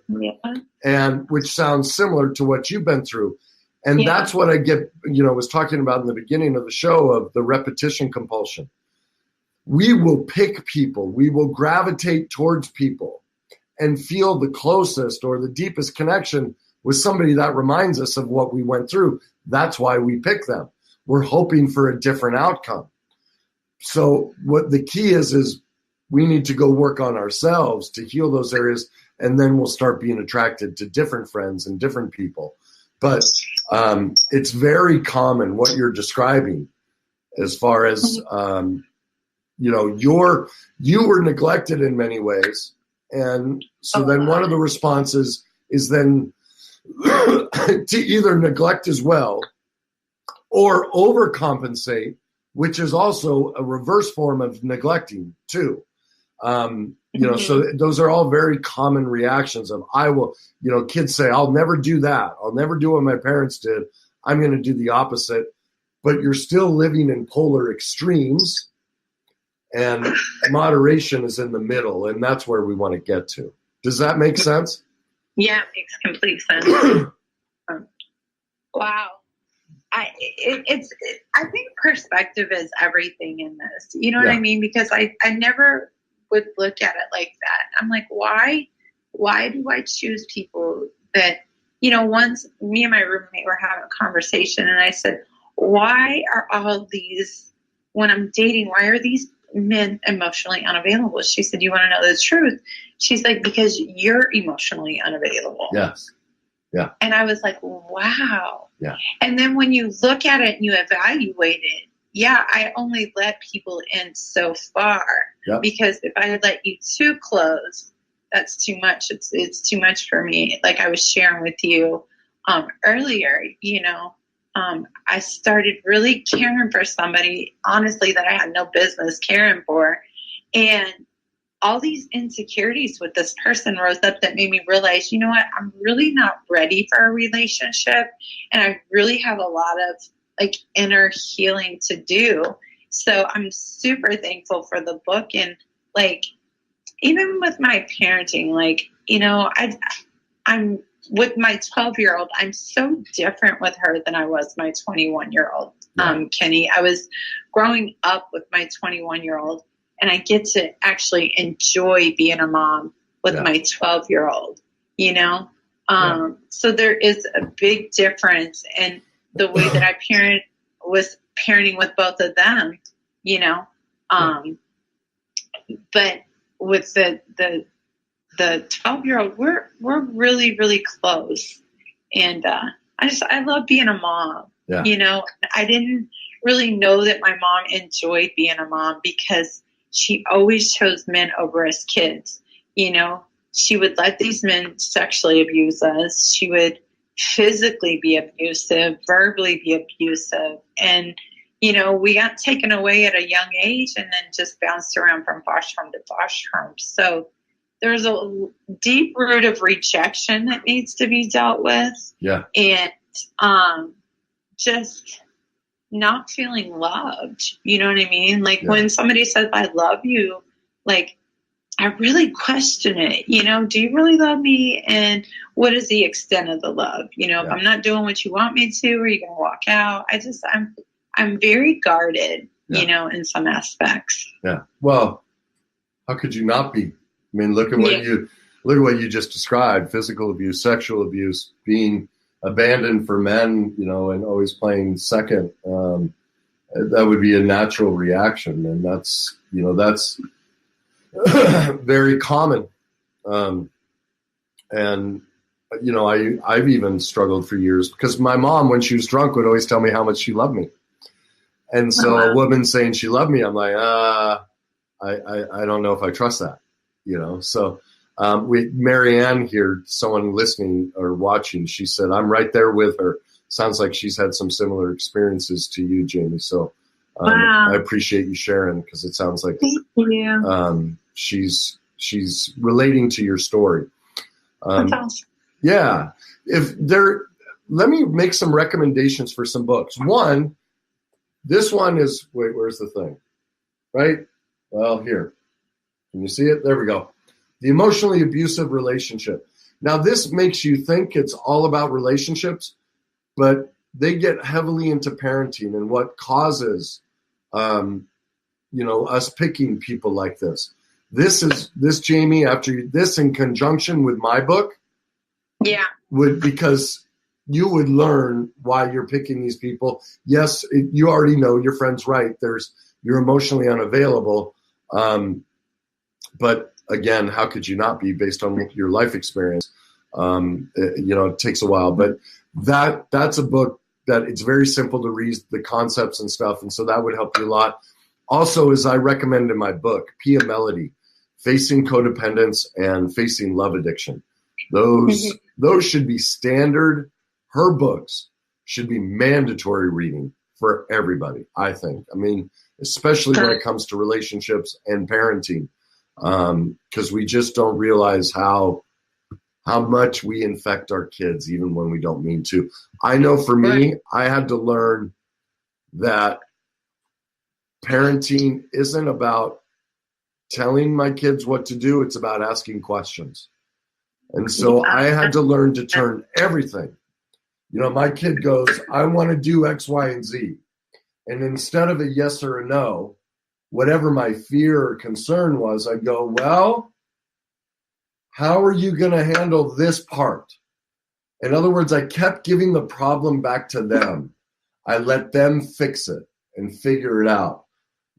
Yeah. and which sounds similar to what you've been through. And that's what I get, was talking about in the beginning of the show of the repetition compulsion. We will pick people, we will gravitate towards people and feel the closest or the deepest connection with somebody that reminds us of what we went through. That's why we pick them. We're hoping for a different outcome. So what the key is we need to go work on ourselves to heal those areas, and then we'll start being attracted to different friends and different people. But it's very common what you're describing as far as, you were neglected in many ways. And so then one of the responses is then to either neglect as well or overcompensate, which is also a reverse form of neglecting too. So those are all very common reactions of, I will, kids say, I'll never do that. I'll never do what my parents did. I'm going to do the opposite. But you're still living in polar extremes, and moderation is in the middle, and that's where we want to get to. Does that make sense? Yeah, it makes complete sense. Wow. I think perspective is everything in this. You know what I mean? Because I never would look at it like that. I'm like, why do I choose people that, once me and my roommate were having a conversation and I said, why are all these, when I'm dating, why are these men emotionally unavailable? She said, you want to know the truth? She's like, because you're emotionally unavailable. Yes. Yeah. And I was like, wow. Yeah. And then when you look at it and you evaluate it, I only let people in so far. Yep. Because if I had let you too close, that's too much. It's too much for me. Like I was sharing with you earlier, I started really caring for somebody, honestly, that I had no business caring for. And all these insecurities with this person rose up that made me realize, you know what, I'm really not ready for a relationship. And I really have a lot of inner healing to do. So I'm super thankful for the book. And even with my parenting, I'm with my 12-year-old, I'm so different with her than I was my 21-year-old, Kenny. I was growing up with my 21-year-old, and I get to actually enjoy being a mom with my 12-year-old, So there is a big difference in the way that I was parenting with both of them, But with the 12-year-old, we're really, really close. And I love being a mom. Yeah. I didn't really know that my mom enjoyed being a mom because she always chose men over us kids. She would let these men sexually abuse us. She would physically be abusive, verbally be abusive. And, we got taken away at a young age and then just bounced around from foster home to foster home. So there's a deep root of rejection that needs to be dealt with. Yeah. And just not feeling loved. You know what I mean? When somebody says, I love you, I really question it. Do you really love me? And what is the extent of the love? If I'm not doing what you want me to, are you going to walk out? I'm very guarded, in some aspects. Yeah. Well, how could you not be? I mean, look at what you just described: physical abuse, sexual abuse, being abandoned for men, and always playing second. That would be a natural reaction, and that's very common. And I've even struggled for years because my mom, when she was drunk, would always tell me how much she loved me. And so a woman saying she loved me, I'm like, I don't know if I trust that, So with Marianne here, someone listening or watching, she said, I'm right there with her. Sounds like she's had some similar experiences to you, Jamie. So I appreciate you sharing because it sounds like she's relating to your story. That's awesome. Yeah. Let me make some recommendations for some books. One, this one is, where's the thing? Right? Well, here. Can you see it? There we go. The Emotionally Abusive Relationship. Now, this makes you think it's all about relationships, but they get heavily into parenting and what causes, us picking people like this. This, Jamie, after this in conjunction with my book, because you would learn why you're picking these people. Yes, you already know your friend's right. You're emotionally unavailable. But again, how could you not be based on your life experience? It takes a while, but that's a book that it's very simple to read the concepts and stuff. And so that would help you a lot. Also, as I recommend in my book, Pia Mellody, Facing Codependence and Facing Love Addiction. Those should be standard. Her books should be mandatory reading for everybody, I think. I mean, especially when it comes to relationships and parenting, because we just don't realize how much we infect our kids, even when we don't mean to. I know for me, I had to learn that parenting isn't about telling my kids what to do. It's about asking questions. And so I had to learn to turn everything. My kid goes, I want to do X, Y, and Z. And instead of a yes or a no, whatever my fear or concern was, I'd go, well, how are you going to handle this part? In other words, I kept giving the problem back to them. I let them fix it and figure it out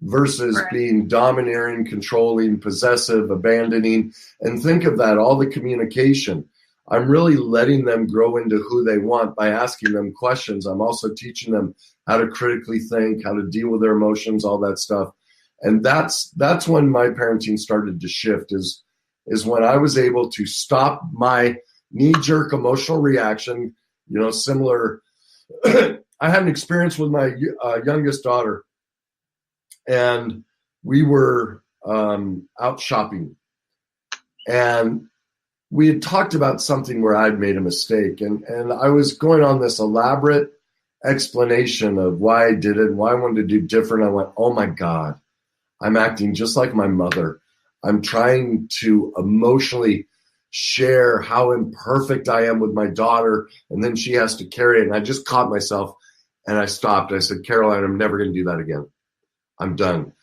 versus being domineering, controlling, possessive, abandoning. And think of that, all the communication. I'm really letting them grow into who they want by asking them questions. I'm also teaching them how to critically think, how to deal with their emotions, all that stuff. And that's when my parenting started to shift, is when I was able to stop my knee-jerk emotional reaction. Similar. I had an experience with my youngest daughter, and we were out shopping, and we had talked about something where I'd made a mistake, and I was going on this elaborate explanation of why I did it and why I wanted to do different. I went, oh my God, I'm acting just like my mother. I'm trying to emotionally share how imperfect I am with my daughter, and then she has to carry it. And I just caught myself, and I stopped. I said, Caroline, I'm never going to do that again. I'm done.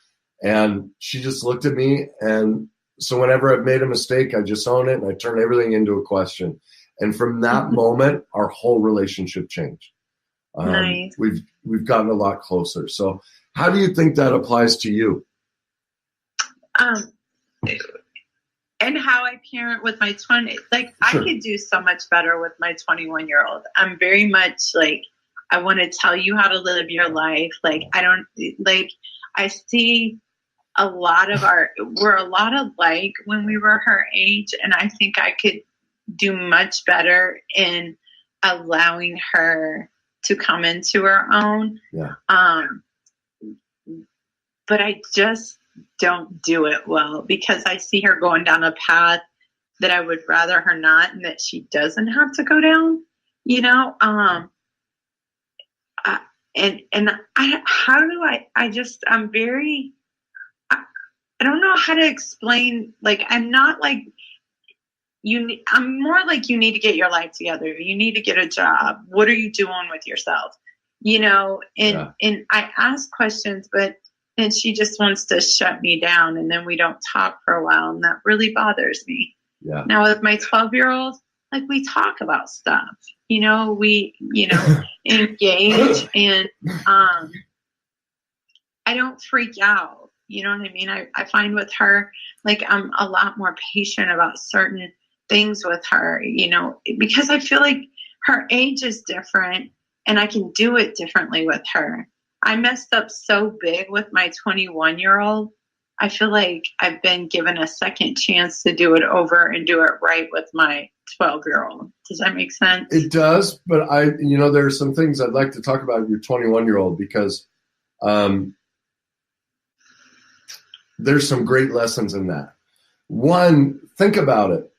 And she just looked at me, and so whenever I've made a mistake, I just own it, and I turn everything into a question. And from that moment, our whole relationship changed. Nice. We've gotten a lot closer. So how do you think that applies to you? And how I parent with my 20, sure. I could do so much better with my 21-year-old. I'm very much I want to tell you how to live your life. I see a lot of we're a lot alike when we were her age. And I think I could do much better in allowing her to come into her own. Yeah. But I just don't do it well, because I see her going down a path that I would rather her not, and that she doesn't have to go down, I don't know how to explain, I'm not I'm more you need to get your life together. You need to get a job. What are you doing with yourself? And I ask questions, but then she just wants to shut me down, and then we don't talk for a while, and that really bothers me. Yeah. Now with my 12-year-old, we talk about stuff, we, engage, and I don't freak out. You know what I mean? I find with her, I'm a lot more patient about certain things with her, because I feel like her age is different and I can do it differently with her. I messed up so big with my 21-year-old. I feel like I've been given a second chance to do it over and do it right with my 12-year-old. Does that make sense? It does, but there are some things I'd like to talk about with your 21-year-old, because there's some great lessons in that. One, think about it.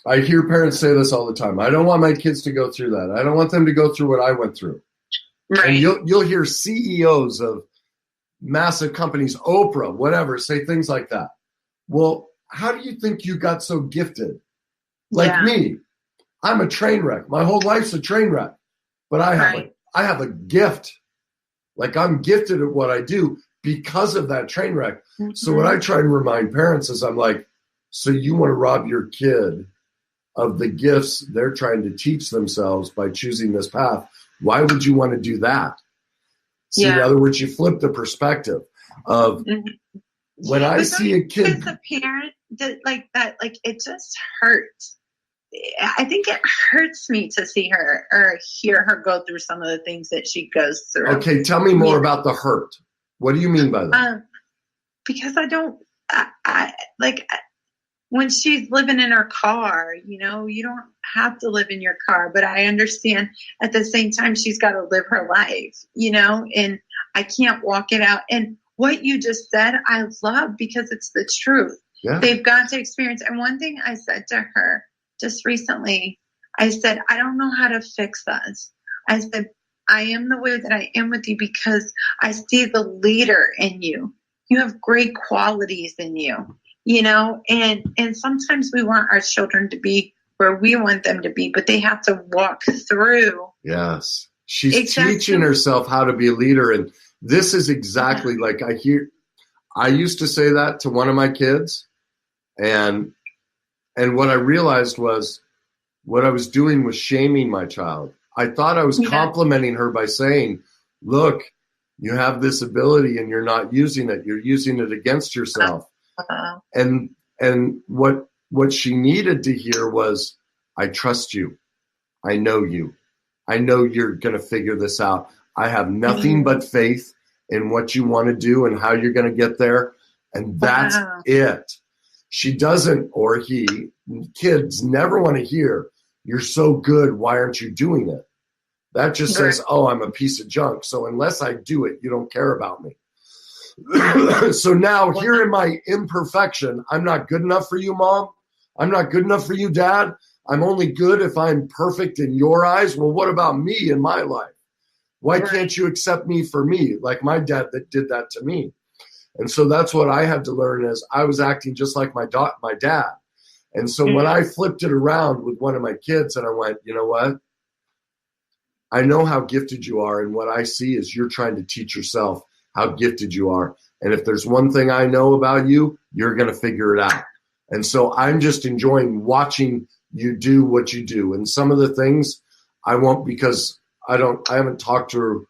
I hear parents say this all the time. I don't want my kids to go through that. I don't want them to go through what I went through. Right. And you'll hear CEOs of massive companies, Oprah, whatever, say things like that. Well, how do you think you got so gifted? Me. I'm a train wreck. My whole life's a train wreck. But I have a gift. Like, I'm gifted at what I do because of that train wreck. Mm-hmm. So what I try to remind parents is, I'm like, so you want to rob your kid of the gifts they're trying to teach themselves by choosing this path? Why would you want to do that? See, in other words, you flip the perspective of when I see a kid. As a parent, like that, like, it just hurts. I think it hurts me to see her or hear her go through some of the things that she goes through. Okay, tell me more about the hurt. What do you mean by that? Because when she's living in her car, you don't have to live in your car, but I understand at the same time she's got to live her life, and I can't walk it out. And what you just said, I love, because it's the truth. Yeah. They've got to experience. And one thing I said to her just recently, I said, I don't know how to fix us. I said, I am the way that I am with you because I see the leader in you. You have great qualities in you, and sometimes we want our children to be where we want them to be, but they have to walk through. Yes. She's teaching herself how to be a leader. And this is exactly like I used to say that to one of my kids. And what I realized was what I was doing was shaming my child. I thought I was complimenting her by saying, look, you have this ability and you're not using it. You're using it against yourself. And what she needed to hear was, I trust you. I know you. I know you're going to figure this out. I have nothing but faith in what you want to do and how you're going to get there. And that's it. She doesn't, or kids never want to hear, you're so good, why aren't you doing it? That just says, oh, I'm a piece of junk. So unless I do it, you don't care about me. So now here in my imperfection, I'm not good enough for you, Mom. I'm not good enough for you, Dad. I'm only good if I'm perfect in your eyes. Well, what about me in my life? Why can't you accept me for me? Like my dad that did that to me. And so that's what I had to learn, is I was acting just like my dad. And so when I flipped it around with one of my kids and I went, you know what? I know how gifted you are. And what I see is you're trying to teach yourself how gifted you are. And if there's one thing I know about you, you're going to figure it out. And so I'm just enjoying watching you do what you do. And some of the things I won't, because I haven't talked to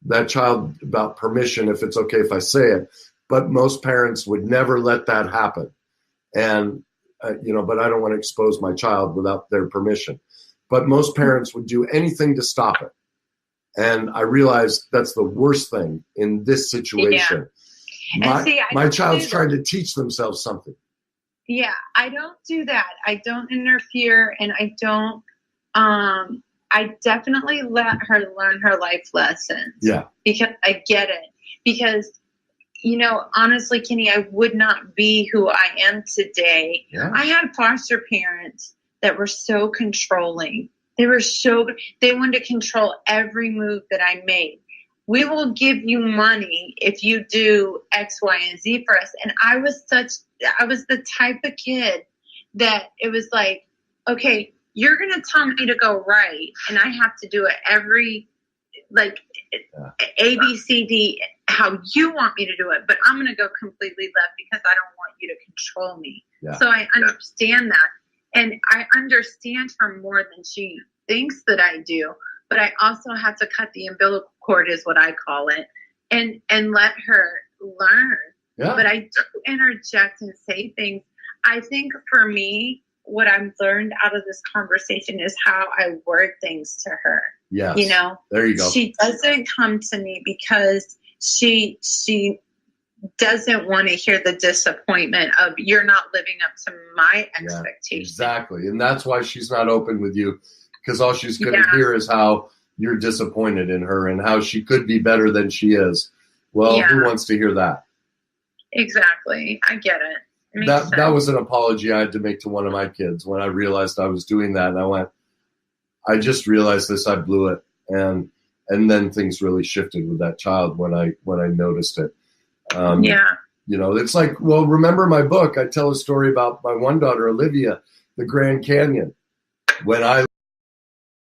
that child about permission, if it's okay if I say it. But most parents would never let that happen. And, but I don't want to expose my child without their permission. But most parents would do anything to stop it. And I realized that's the worst thing in this situation. Yeah. My child's trying to teach themselves something. Yeah, I don't do that. I don't interfere, and I don't, I definitely let her learn her life lessons. Yeah. Because I get it. Because, honestly, Kenny, I would not be who I am today. Yeah. I had foster parents that were so controlling. They wanted to control every move that I made. We will give you money if you do X, Y, and Z for us. And I was the type of kid that it was like, okay, you're going to tell me to go right, and I have to do it every, A, B, C, D, how you want me to do it, but I'm going to go completely left because I don't want you to control me. Yeah. So I understand that. And I understand her more than she thinks that I do, but I also have to cut the umbilical cord, is what I call it, and let her learn. Yeah. But I do interject and say things. I think for me, what I've learned out of this conversation is how I word things to her. Yes. There you go. She doesn't come to me because she doesn't want to hear the disappointment of you're not living up to my expectations. Yeah, exactly. And that's why she's not open with you, because all she's going to hear is how you're disappointed in her and how she could be better than she is. Well, who wants to hear that? Exactly. I get it. That was an apology I had to make to one of my kids when I realized I was doing that. And I went, I just realized this, I blew it. And then things really shifted with that child when I noticed it. It's like, well, remember my book, I tell a story about my one daughter, Olivia, the Grand Canyon. When I